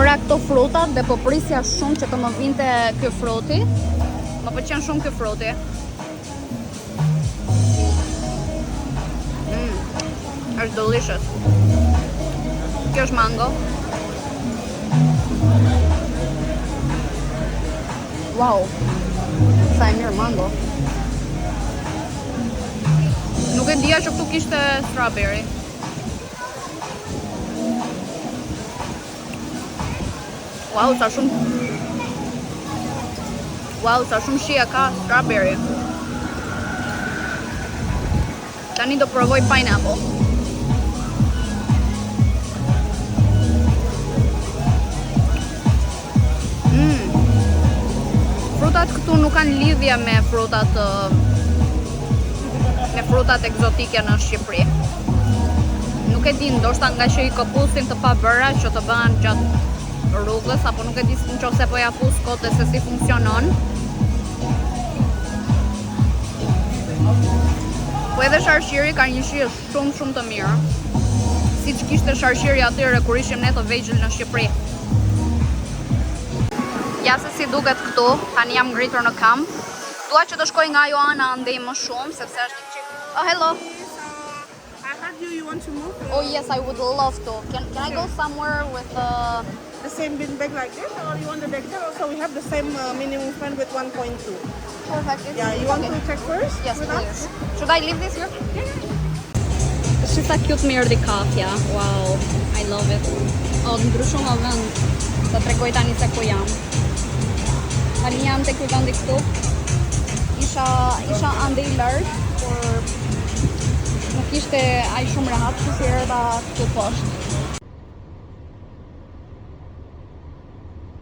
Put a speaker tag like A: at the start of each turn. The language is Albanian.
A: bëra këto frutat dhe po prisja shumë që të më vinte ky fruti. Më pëlqen shumë ky fruti. Është delicious. Kjo është mango. Wow. Sa e mirë mango. Nuk e dija që këtu kishte strawberry. Wow, sa shumë shija ka strawberry. Tani do provoj pineapple. Frutat këtu nuk kanë lidhje me frutat egzotike në Shqipëri. Nuk e di, ndoshta nga që i këpusin të pabëra që të bëhen gjatë rrugës, apo nuk e di nëse po ja fus kote se si funksionon. Po edhe sharshiri ka një shije shumë të mirë. Siç kishte sharshiri atyre kur ishim ne të vegjël në Shqipëri. Ja se si duket këtu, tani jam ngritur në kamp. Dua që të shkoj nga Joana andej më shumë, sepse është një çik. Oh, hello.
B: I heard you want to move.
A: Oh yes, I would love to. Can I go somewhere with
B: The same bin bag like this, or you want the bag there? Also, we have the same minimum spend with 1.2.
A: Perfect.
B: Yeah, you want to check first?
A: Yes,
B: with
A: please.
B: us?
A: Should I leave this here? Është sa cute më erdhi kafja. Wow, I love it. Oh, ndryshova vend. Të tregoj tani se ku jam. Tani jam tek ky vendi këtu. Isha ande i larg, por nuk ishte aq shumë rehat që si erdha këtu poshtë.